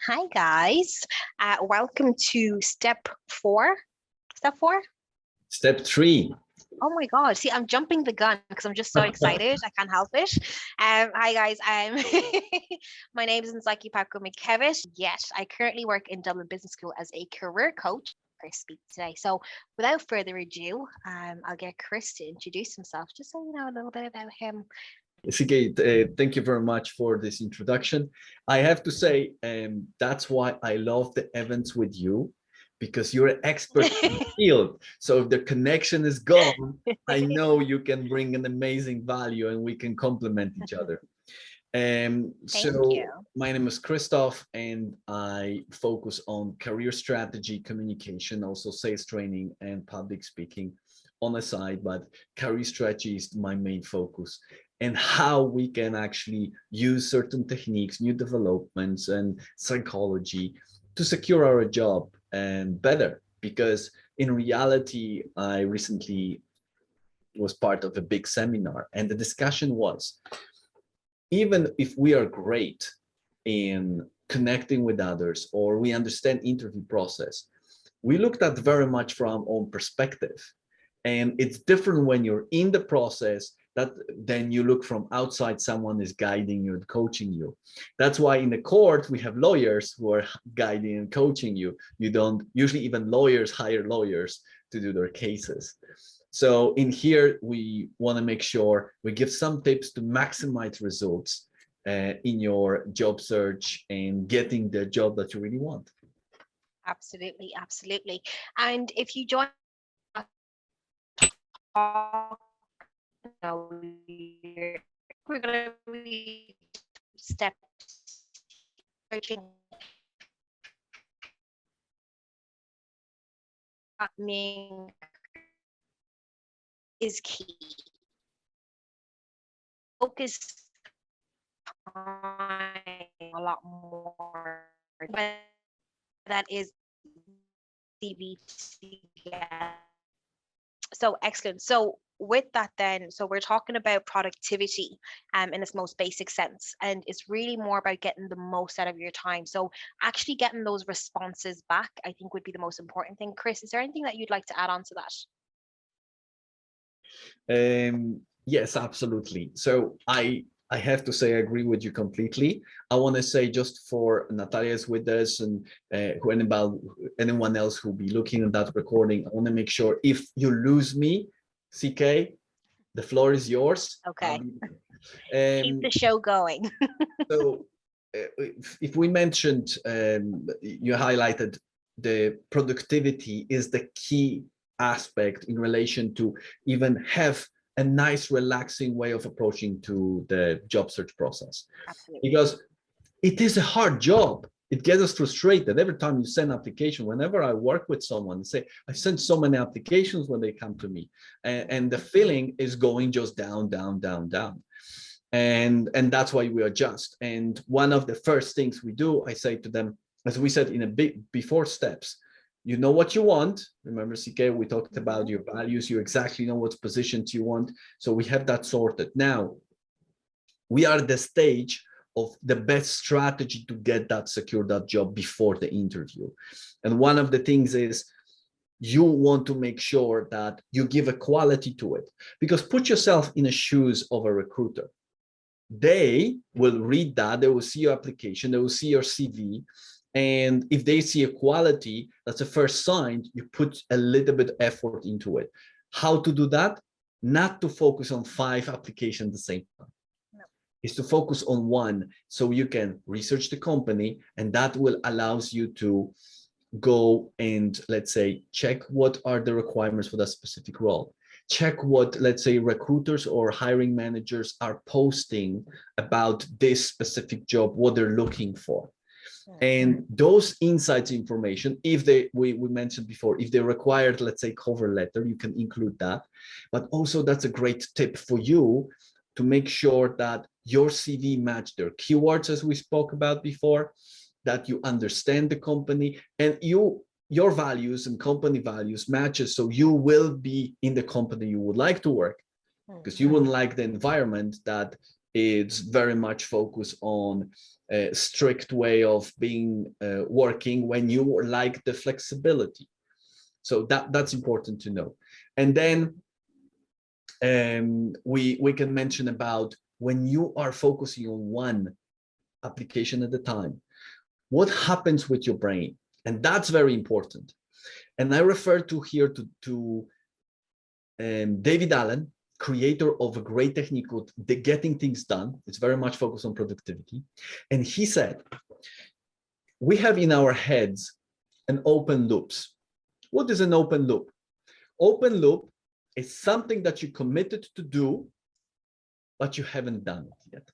Hi guys, welcome to step four. Step four? Step 3. Oh my God. See, I'm jumping the gun because I'm just so excited. I can't help it. Hi guys, my name is Nzaki Paco McKevitt. Yes, I currently work in Dublin Business School as a career coach. Chris speak today. So without further ado, I'll get Chris to introduce himself, just so you know a little bit about him. CK, thank you very much for this introduction. I have to say, that's why I love the events with you, because you're an expert in the field. So if the connection is gone, I know you can bring an amazing value and we can complement each other. Thank So you. my name is Kristof and I focus on career strategy, communication, also sales training and public speaking on the side, but career strategy is my main focus, and how we can actually use certain techniques, new developments and psychology to secure our job and better. Because in reality, I recently was part of a big seminar and the discussion was, even if we are great in connecting with others or we understand interview process, we looked at very much from our own perspective. And it's different when you're in the process that then you look from outside, someone is guiding you and coaching you. That's why in the court, we have lawyers who are guiding and coaching you. You don't, usually even lawyers hire lawyers to do their cases. So in here, we want to make sure we give some tips to maximize results in your job search and getting the job that you really want. Absolutely, absolutely. And if you join we're going to be steps searching is key. Focus time a lot more. That is CV together. So excellent. So with that then, so we're talking about productivity in its most basic sense, and it's really more about getting the most out of your time. So actually getting those responses back, I think, would be the most important thing. Chris, is there anything that you'd like to add on to that? Yes, absolutely. So I have to say I agree with you completely. I want to say, just for Natalia's with us and who anyone else who'll be looking at that recording, I want to make sure if you lose me, CK, the floor is yours. Okay. Keep the show going. So if we mentioned, you highlighted the productivity is the key aspect in relation to even have a nice relaxing way of approaching to the job search process. Absolutely. Because it is a hard job. It gets us frustrated every time you send an application. Whenever I work with someone, say I send so many applications when they come to me, and the feeling is going just down, down, down, down. And that's why we adjust. And one of the first things we do, I say to them, as we said in a big before steps, you know what you want. Remember, CK, we talked about your values. You exactly know what positions you want. So we have that sorted. Now, we are at the stage of the best strategy to get that, secure that job before the interview. And one of the things is, you want to make sure that you give a quality to it. Because put yourself in the shoes of a recruiter. They will read that, they will see your application, they will see your CV, and if they see a quality, that's the first sign you put a little bit of effort into it. How to do that? Not to focus on 5 applications at the same time. No. Is to focus on one, so you can research the company, and that will allows you to go and, let's say, check what are the requirements for that specific role. Check what, let's say, recruiters or hiring managers are posting about this specific job, what they're looking for. And those insights information, if we mentioned before, if they required, let's say, cover letter, you can include that. But also that's a great tip for you to make sure that your CV match their keywords, as we spoke about before, that you understand the company and your values and company values matches, so you will be in the company you would like to work, because you wouldn't like the environment that it's very much focused on a strict way of being working when you like the flexibility. So that's important to know. And then we can mention about when you are focusing on one application at a time, what happens with your brain? And that's very important. And I refer to here to David Allen, creator of a great technique called the Getting Things Done. It's very much focused on productivity. And he said, we have in our heads an open loops. What is an open loop? Open loop is something that you committed to do, but you haven't done it yet.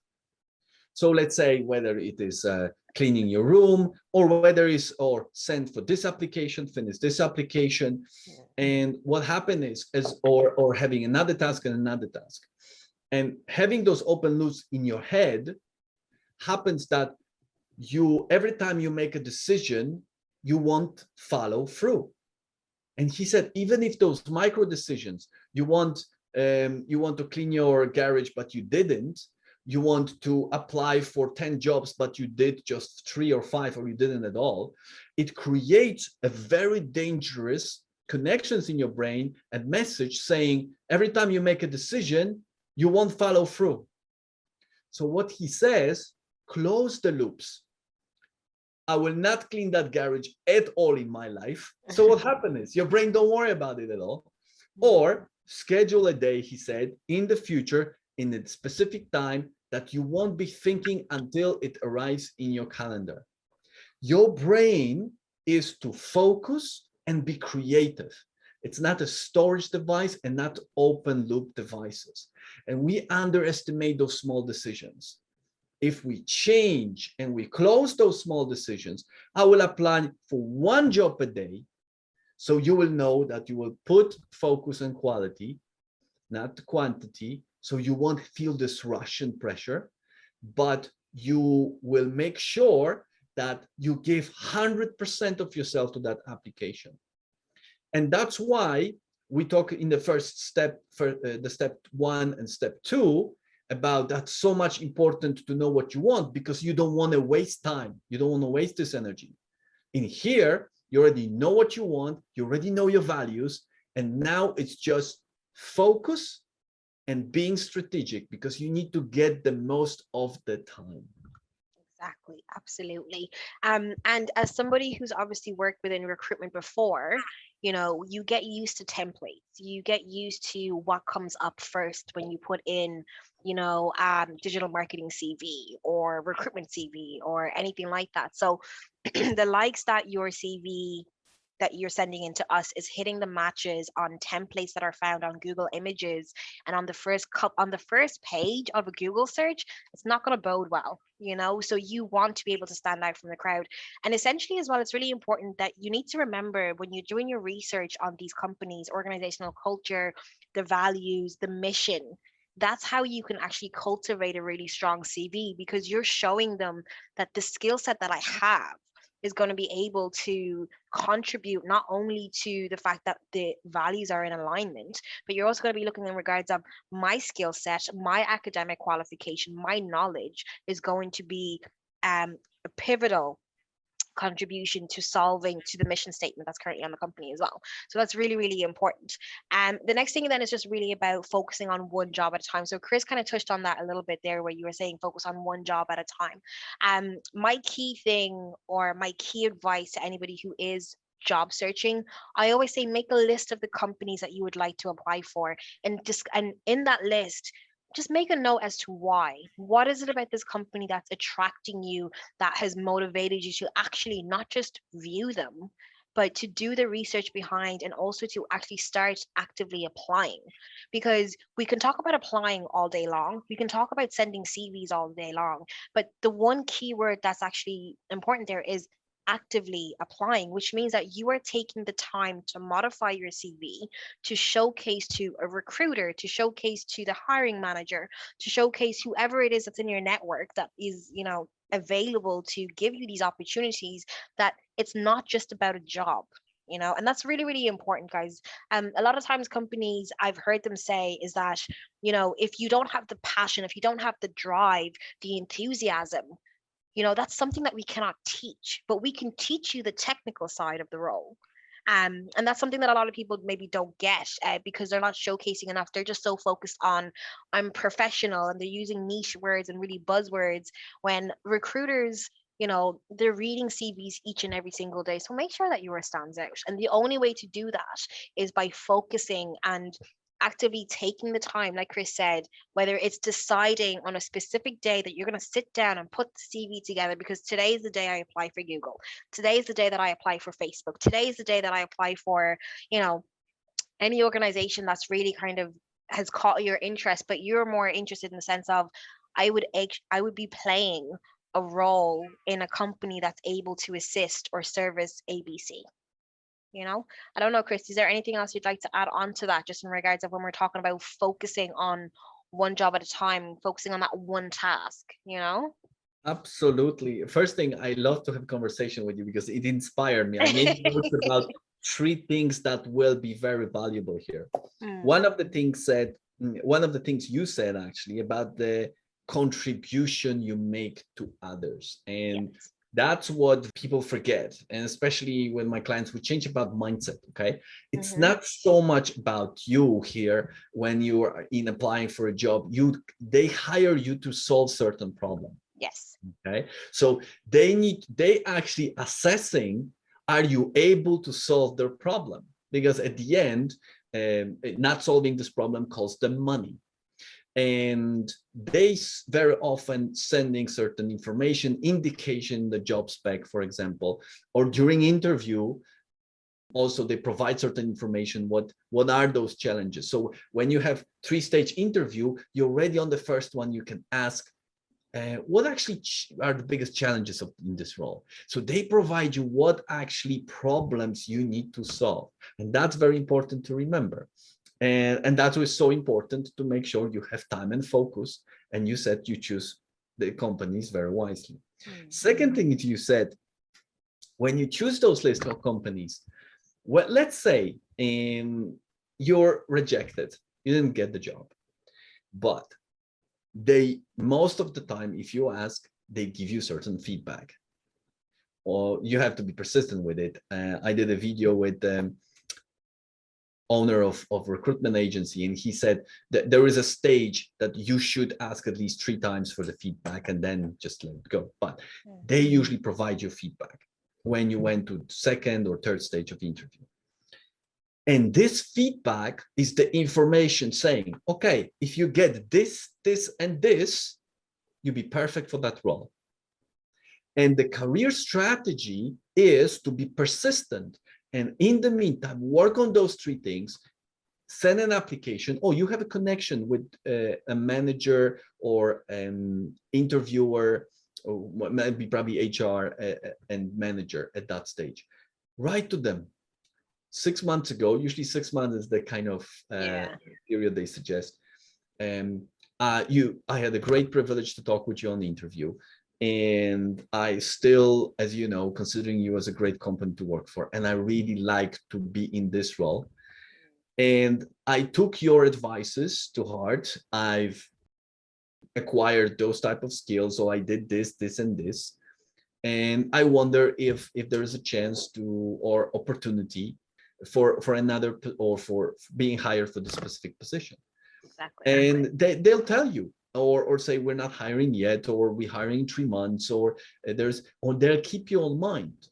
So let's say whether it is cleaning your room, or whether it's or send for this application, finish this application. And what happened is or having another task and another task. And having those open loops in your head happens that you, every time you make a decision, you won't follow through. And he said, even if those micro decisions, you want to clean your garage, but you didn't, you want to apply for 10 jobs, but you did just 3 or 5, or you didn't at all, it creates a very dangerous connections in your brain and message saying, every time you make a decision, you won't follow through. So what he says, close the loops. I will not clean that garage at all in my life. So what happened is your brain don't worry about it at all. Or schedule a day, he said, in the future, in a specific time that you won't be thinking until it arrives in your calendar. Your brain is to focus and be creative. It's not a storage device and not open loop devices. And we underestimate those small decisions. If we change and we close those small decisions, I will apply for one job a day. So you will know that you will put focus on quality, not quantity. So you won't feel this rush and pressure, but you will make sure that you give 100% of yourself to that application. And that's why we talk in the first step, for the step 1 and step 2, about that's so much important to know what you want, because you don't want to waste time. You don't want to waste this energy. In here, you already know what you want. You already know your values. And now it's just focus and being strategic, because you need to get the most of the time. Exactly, absolutely. And as somebody who's obviously worked within recruitment before, you get used to templates. You get used to what comes up first when you put in, digital marketing CV or recruitment CV or anything like that. So the likes that your CV that you're sending into us is hitting the matches on templates that are found on Google Images and on the first page of a Google search, it's not going to bode well, so you want to be able to stand out from the crowd. And essentially as well, it's really important that you need to remember when you're doing your research on these companies, organizational culture, the values, the mission, that's how you can actually cultivate a really strong CV, because you're showing them that the skill set that I have is going to be able to contribute not only to the fact that the values are in alignment, but you're also going to be looking in regards of my skill set, my academic qualification, my knowledge is going to be a pivotal contribution to solving to the mission statement that's currently on the company as well. So that's really, really important. The next thing then is just really about focusing on one job at a time. So Chris kind of touched on that a little bit there, where you were saying focus on one job at a time. My key thing, or my key advice to anybody who is job searching, I always say make a list of the companies that you would like to apply for, and in that list, just make a note as to why. What is it about this company that's attracting you, that has motivated you to actually not just view them, but to do the research behind, and also to actually start actively applying? Because we can talk about applying all day long, we can talk about sending CVs all day long, but the one keyword that's actually important there is actively applying, which means that you are taking the time to modify your CV, to showcase to a recruiter, to showcase to the hiring manager, to showcase whoever it is that's in your network that is, available to give you these opportunities, that it's not just about a job. and that's really, really important, guys. A lot of times companies, I've heard them say is that, if you don't have the passion, if you don't have the drive, the enthusiasm, that's something that we cannot teach, but we can teach you the technical side of the role. And that's something that a lot of people maybe don't get, because they're not showcasing enough. They're just so focused on, I'm professional, and they're using niche words and really buzzwords, when recruiters, they're reading CVs each and every single day. So make sure that yours stands out. And the only way to do that is by focusing and actively taking the time, like Chris said, whether it's deciding on a specific day that you're going to sit down and put the CV together, because today is the day I apply for Google. Today is the day that I apply for Facebook. Today is the day that I apply for, any organization that's really kind of has caught your interest, but you're more interested in the sense of, I would be playing a role in a company that's able to assist or service ABC. I don't know, Chris, is there anything else you'd like to add on to that, just in regards of when we're talking about focusing on one job at a time, focusing on that one task? Absolutely. First thing, I love to have conversation with you because it inspired me. I made notes about 3 things that will be very valuable here. One of the things you said actually about the contribution you make to others. And Yes. that's what people forget. And especially when my clients, we change about mindset. Okay. It's Mhm. not so much about you here when you are in applying for a job. They hire you to solve certain problem. Yes. Okay. So they actually assessing, are you able to solve their problem? Because at the end, not solving this problem costs them money. And they very often sending certain information, indication, the job spec, for example, or during interview, also they provide certain information, what are those challenges. So when you have 3-stage interview, you're already on the first one, you can ask, what actually are the biggest challenges in this role? So they provide you what actually problems you need to solve. And that's very important to remember. And that was so important to make sure you have time and focus. And you said you choose the companies very wisely. Second thing that you said, when you choose those list of companies, well, let's say you're rejected, you didn't get the job, but most of the time, if you ask, they give you certain feedback, or you have to be persistent with it. I did a video with owner of recruitment agency, and he said that there is a stage that you should ask at least 3 times for the feedback and then just let it go. But they usually provide you feedback when you went to second or third stage of interview. And this feedback is the information saying, okay, if you get this, this, and this, you'll be perfect for that role. And the career strategy is to be persistent. And in the meantime, work on those 3 things, send an application. Oh, you have a connection with a manager or an interviewer, or maybe probably HR and manager at that stage. Write to them. 6 months ago, usually 6 months is the kind of period they suggest. I had a great privilege to talk with you on the interview. And I still, as you know, considering you as a great company to work for, and I really like to be in this role. And I took your advices to heart. I've acquired those type of skills. So I did this, this, and this. And I wonder if there is a chance to, or opportunity for another, or for being hired for the specific position. Exactly. And they'll tell you, or say, we're not hiring yet, or we're hiring in 3 months, or they'll keep you in mind.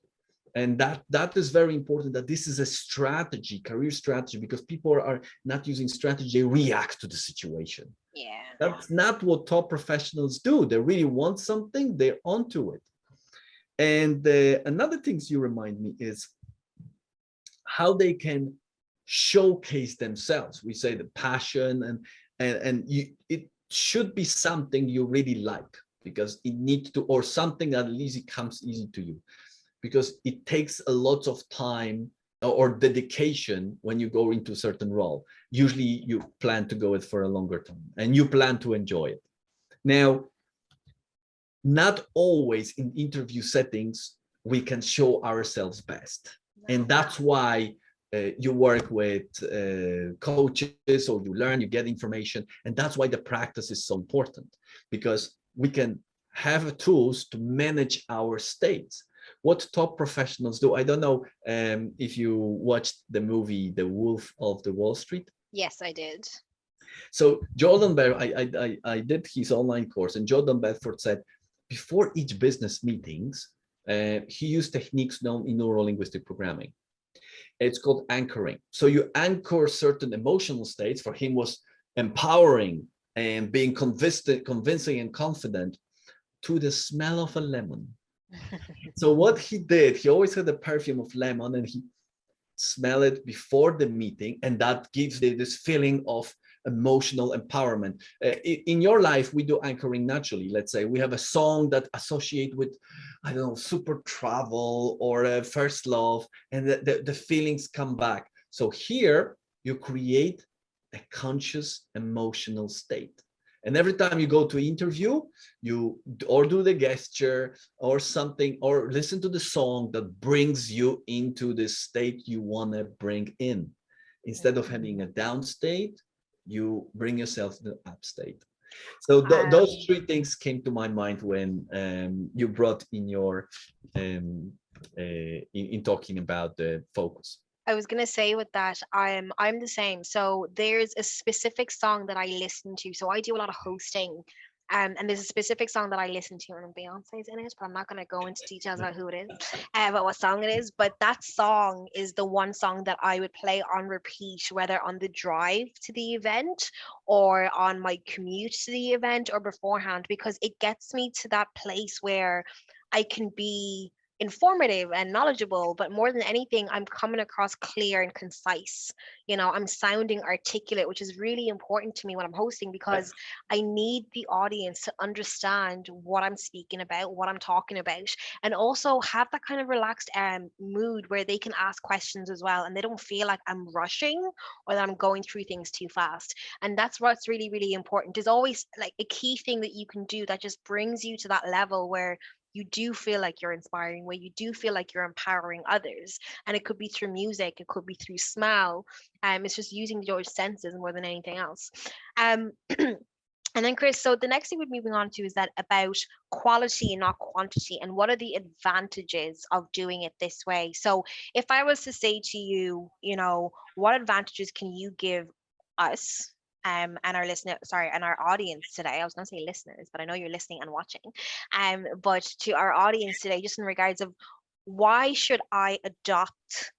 And that is very important, that this is a strategy, career strategy, because people are not using strategy, they react to the situation. Yeah. That's not what top professionals do. They really want something, they're onto it. And another things you remind me is how they can showcase themselves. We say the passion, and it should be something you really like, because it needs to, or something that at least it comes easy to you, because it takes a lot of time or dedication when you go into a certain role. Usually you plan to go it for a longer time and you plan to enjoy it. Now, not always in interview settings we can show ourselves best. And that's why you work with coaches, or you learn, you get information. And that's why the practice is so important, because we can have tools to manage our states. What top professionals do, I don't know if you watched the movie The Wolf of the Wall Street. Yes, I did. So Jordan I did his online course, and Jordan Belfort said before each business meetings, he used techniques known in neuro-linguistic programming. It's called anchoring. So you anchor certain emotional states. For him was empowering and being convincing and confident, to the smell of a lemon. So what he did, he always had the perfume of lemon, and he smell it before the meeting, and that gives this feeling of emotional empowerment. In your life, we do anchoring naturally. Let's say we have a song that associate with, I don't know, super travel or first love, and the feelings come back. So here you create a conscious emotional state. And every time you go to interview, you or do the gesture or something, or listen to the song that brings you into the state you want to bring in. Instead of having a down state, you bring yourself to the up state. So those three things came to my mind when you brought in your in talking about the focus. I was gonna say with that, I'm the same. So there's a specific song that I listen to. So I do a lot of hosting. And there's a specific song that I listen to, and Beyonce's in it, but I'm not going to go into details about who it is, about what song it is. But that song is the one song that I would play on repeat, whether on the drive to the event or on my commute to the event or beforehand, because it gets me to that place where I can be informative and knowledgeable, but more than anything, I'm coming across clear and concise. I'm sounding articulate, which is really important to me when I'm hosting, because I need the audience to understand what I'm speaking about, what I'm talking about, and also have that kind of relaxed mood where they can ask questions as well, and they don't feel like I'm rushing or that I'm going through things too fast. And that's what's really, really important. There's always like a key thing that you can do that just brings you to that level where you do feel like you're inspiring, where you do feel like you're empowering others. And it could be through music, it could be through smell. It's just using your senses more than anything else. Um, and then Chris, so the next thing we're moving on to is that about quality and not quantity, and what are the advantages of doing it this way? So if I was to say to you, what advantages can you give us and our and our audience today? I was going to say listeners, but I know you're listening and watching. But to our audience today, just in regards of why should I adopt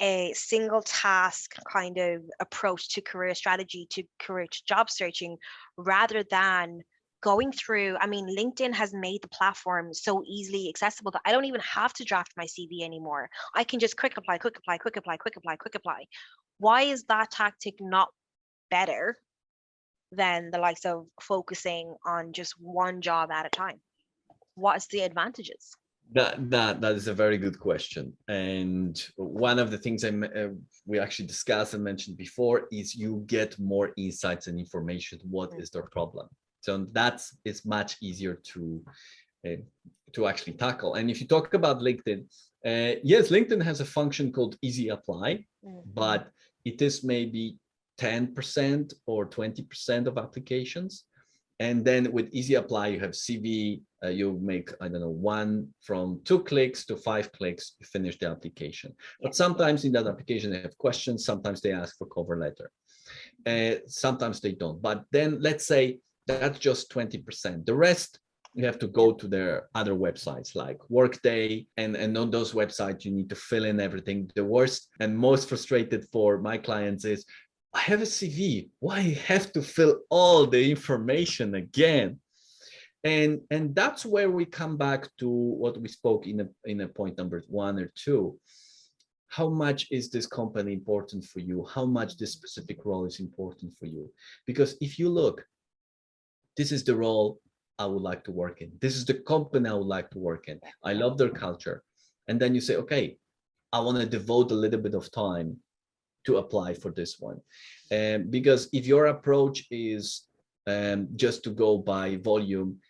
a single task kind of approach to career strategy, to career to job searching, rather than going through, LinkedIn has made the platform so easily accessible that I don't even have to draft my CV anymore. I can just quick apply, quick apply, quick apply, quick apply, quick apply. Why is that tactic not better than the likes of focusing on just one job at a time? What's the advantages? That is a very good question, and one of the things we actually discussed and mentioned before is you get more insights and information. What is their problem? So it's much easier to actually tackle. And if you talk about LinkedIn, yes, LinkedIn has a function called Easy Apply, but it is maybe 10% or 20% of applications. And then with Easy Apply, you have CV, you make, I don't know, 1 from 2 clicks to 5 clicks, you finish the application. But sometimes in that application, they have questions. Sometimes they ask for cover letter. Sometimes they don't. But then let's say that's just 20%. The rest, you have to go to their other websites like Workday. And on those websites, you need to fill in everything. The worst and most frustrated for my clients is, I have a CV. Why have to fill all the information again? And that's where we come back to what we spoke in a point number 1 or 2. How much is this company important for you? How much this specific role is important for you? Because if you look, this is the role I would like to work in. This is the company I would like to work in. I love their culture. And then you say, okay, I want to devote a little bit of time to apply for this one. Because if your approach is just to go by volume,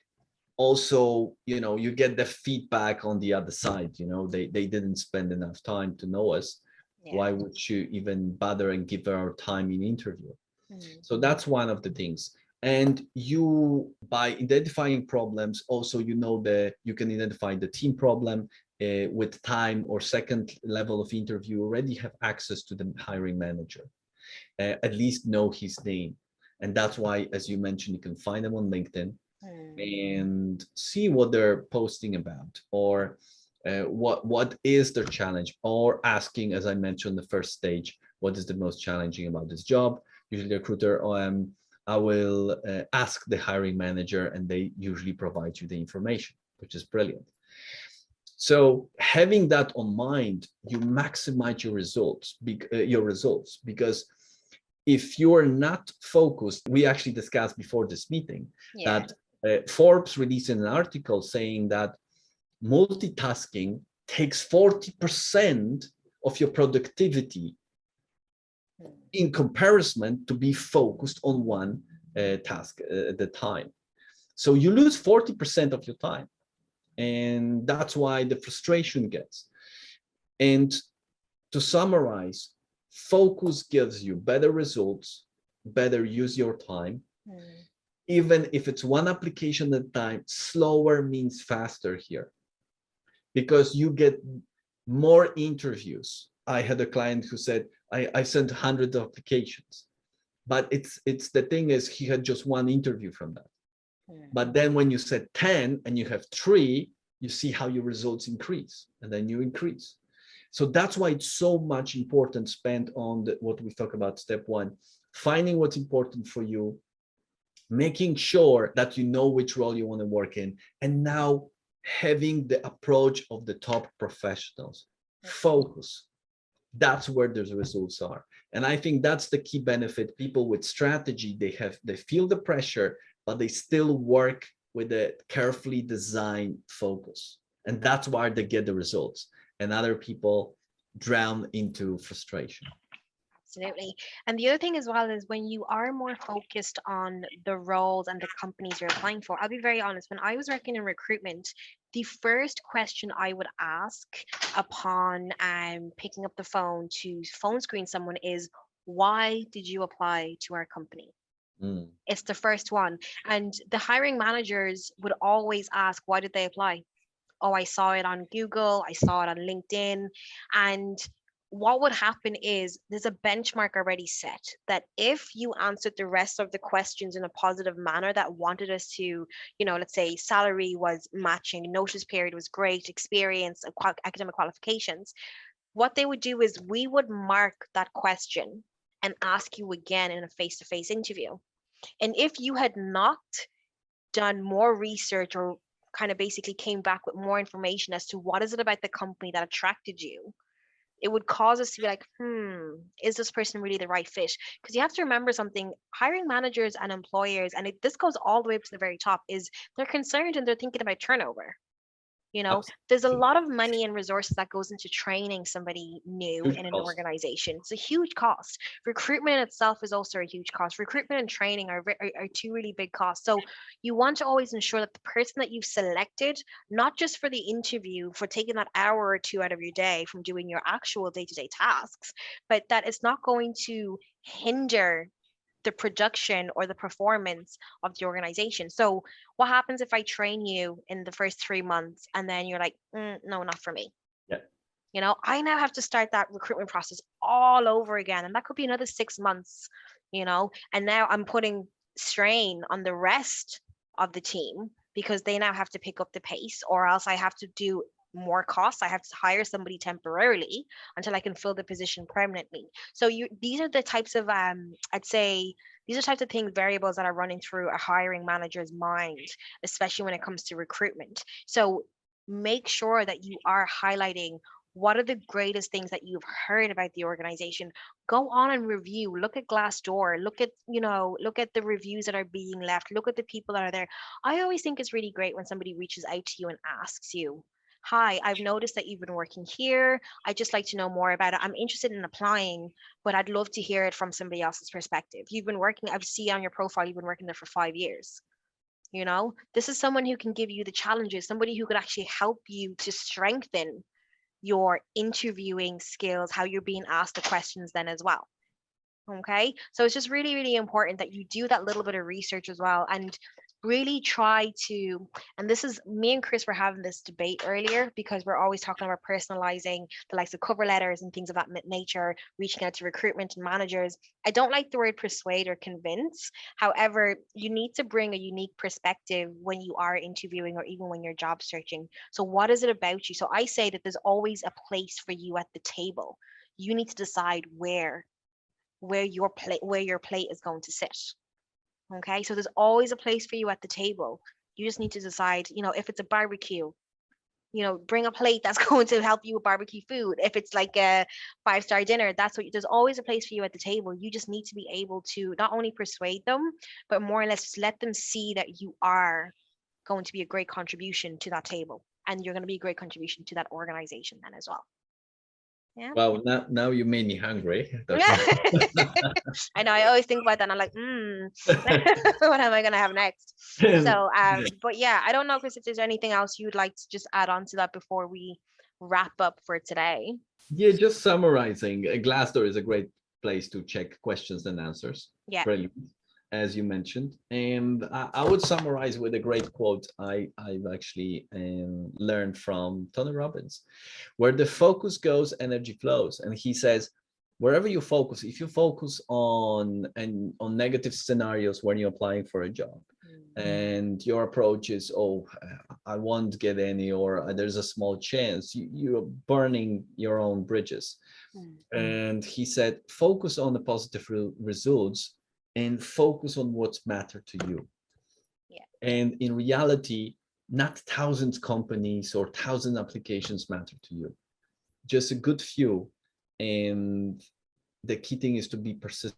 also, you get the feedback on the other side. They didn't spend enough time to know us. Yeah. Why would you even bother and give our time in interview? Mm. So that's one of the things. And you, by identifying problems, also, that you can identify the team problem with time or second level of interview, already have access to the hiring manager, at least know his name. And that's why, as you mentioned, you can find them on LinkedIn and see what they're posting about, or what is their challenge, or asking, as I mentioned, the first stage, what is the most challenging about this job? Usually the recruiter, I will ask the hiring manager, and they usually provide you the information, which is brilliant. So having that on mind, you maximize your results, because if you're not focused, we actually discussed before this meeting that Forbes released an article saying that multitasking takes 40% of your productivity in comparison to be focused on one task at a time. So you lose 40% of your time. And that's why the frustration gets. And to summarize, focus gives you better results, better use your time. Even if it's one application at a time, slower means faster here, because you get more interviews. I had a client who said, I sent hundreds of applications, but it's the thing is, he had just one interview from that. But then when you said 10 and you have 3, you see how your results increase, and then you increase. So that's why it's so much important spent on what we talk about, step 1, finding what's important for you, making sure that you know which role you want to work in, and now having the approach of the top professionals. Focus. That's where those results are. And I think that's the key benefit. People with strategy, they feel the pressure, but they still work with a carefully designed focus. And that's why they get the results. And other people drown into frustration. Absolutely. And the other thing as well is, when you are more focused on the roles and the companies you're applying for, I'll be very honest, when I was working in recruitment, the first question I would ask upon picking up the phone to phone screen someone is, why did you apply to our company? It's the first one. And the hiring managers would always ask, why did they apply? Oh, I saw it on Google, I saw it on LinkedIn. And what would happen is, there's a benchmark already set that if you answered the rest of the questions in a positive manner that wanted us to, let's say salary was matching, notice period was great, experience, academic qualifications, what they would do is we would mark that question and ask you again in a face-to-face interview. And if you had not done more research, or kind of basically came back with more information as to what is it about the company that attracted you, it would cause us to be like, is this person really the right fit? Because you have to remember something, hiring managers and employers, and this goes all the way up to the very top, is they're concerned and they're thinking about turnover. There's a lot of money and resources that goes into training somebody new in an organization. It's a huge cost. Recruitment in itself is also a huge cost. Recruitment and training are two really big costs. So you want to always ensure that the person that you've selected, not just for the interview, for taking that hour or 2 out of your day from doing your actual day-to-day tasks, but that it's not going to hinder the production or the performance of the organization. So what happens if I train you in the first 3 months and then you're like, no, not for me? Yeah. I now have to start that recruitment process all over again. And that could be another 6 months, and now I'm putting strain on the rest of the team, because they now have to pick up the pace, or else I have to do more costs. I have to hire somebody temporarily until I can fill the position permanently. So these are the types of I'd say these are types of things, variables that are running through a hiring manager's mind, especially when it comes to recruitment. So make sure that you are highlighting what are the greatest things that you've heard about the organization. Go on and review, look at Glassdoor, look at the reviews that are being left, look at the people that are there. I always think it's really great when somebody reaches out to you and asks you, hi, I've noticed that you've been working here. I'd just like to know more about it. I'm interested in applying, but I'd love to hear it from somebody else's perspective. You've been working, I see on your profile, you've been working there for 5 years. You know, this is someone who can give you the challenges, somebody who could actually help you to strengthen your interviewing skills, how you're being asked the questions then as well. Okay. So it's just really, really important that you do that little bit of research as well and really try to. And this is me and Chris were having this debate earlier because we're always talking about personalizing the likes of cover letters and things of that nature, reaching out to recruitment and managers. I don't like the word persuade or convince. However, you need to bring a unique perspective when you are interviewing or even when you're job searching. So, what is it about you? So, I say that there's always a place for you at the table. You need to decide where your plate is going to sit. Okay, so there's always a place for you at the table. You just need to decide, if it's a barbecue, bring a plate that's going to help you with barbecue food. If it's like a five-star dinner, there's always a place for you at the table. You just need to be able to not only persuade them, but more or less just let them see that you are going to be a great contribution to that table, and you're going to be a great contribution to that organization then as well. Yeah. Wow, now you made me hungry. I know. I always think about that, and I'm like, what am I gonna have next? So, but yeah, I don't know, Chris, if there's anything else you'd like to just add on to that before we wrap up for today. Yeah, just summarizing, Glassdoor is a great place to check questions and answers. Yeah. Brilliant, as you mentioned. And I would summarize with a great quote I've actually learned from Tony Robbins: where the focus goes, energy flows. And he says, wherever you focus, if you focus on negative scenarios when you're applying for a job, and your approach is, I won't get any, or there's a small chance, you're burning your own bridges. And he said, focus on the positive results and focus on what's matter to you. Yeah. And in reality, not thousands companies or thousand applications matter to you, just a good few. And the key thing is to be persistent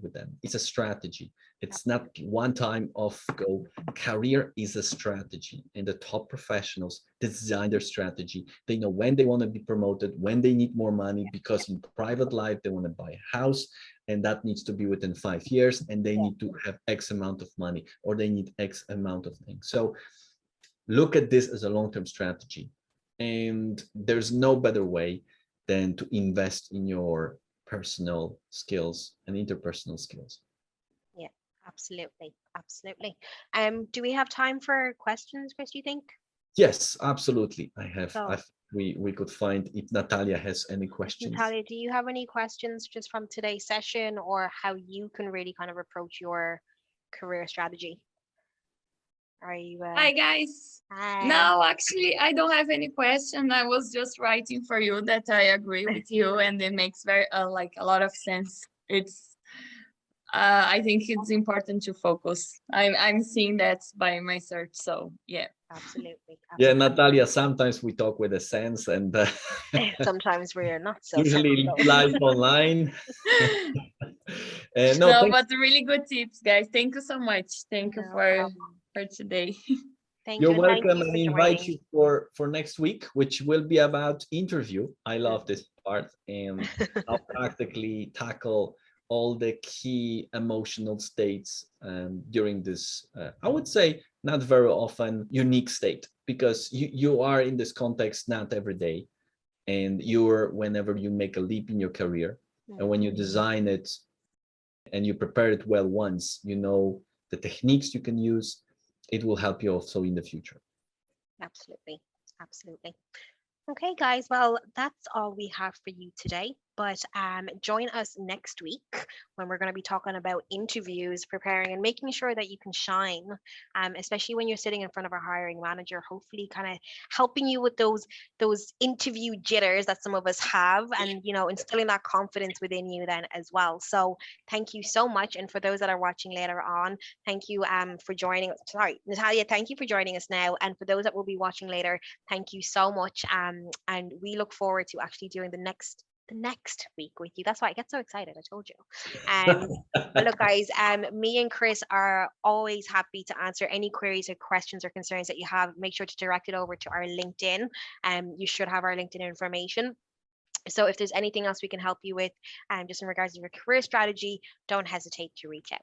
with them. It's a strategy. It's not one time off go. Career is a strategy, and the top professionals design their strategy. They know when they want to be promoted, when they need more money, because in private life they want to buy a house, and that needs to be within 5 years, and they need to have X amount of money, or they need X amount of things. So look at this as a long-term strategy, and there's no better way than to invest in your personal skills and interpersonal skills. Yeah, absolutely. Absolutely. Do we have time for questions, Chris, do you think? Yes, absolutely. I have. So, We could find if Natalia has any questions. Natalia, do you have any questions just from today's session, or how you can really kind of approach your career strategy? Are you Hi guys. Hi. No, actually, I don't have any question. I was just writing for you that I agree with you, and it makes very like a lot of sense. It's I think it's important to focus. I'm seeing that by my search. So yeah. Absolutely. Yeah, Natalia, sometimes we talk with a sense, and sometimes we're not so usually sensible. live online. No, but really good tips, guys. Thank you so much. Thank you No for problem. today. Thank You're you. Thank welcome, you and for invite joining. you for next week, which will be about interview. I love this part, and I'll practically tackle all the key emotional states during this, I would say, not very often unique state, because you are in this context not every day, and you're whenever you make a leap in your career, and when you design it and you prepare it well once, you know the techniques you can use. It will help you also in the future. Absolutely. Absolutely. Okay, guys. Well, that's all we have for you today. But join us next week when we're going to be talking about interviews, preparing, and making sure that you can shine, especially when you're sitting in front of a hiring manager. Hopefully, kind of helping you with those interview jitters that some of us have, and instilling that confidence within you then as well. So, thank you so much, and for those that are watching later on, thank you for joining. Sorry, Natalia, thank you for joining us now, and for those that will be watching later, thank you so much. And we look forward to actually doing the next week with you. That's why I get so excited. I told you. But look, guys, me and Chris are always happy to answer any queries or questions or concerns that you have. Make sure to direct it over to our LinkedIn. You should have our LinkedIn information. So if there's anything else we can help you with, just in regards to your career strategy, don't hesitate to reach out.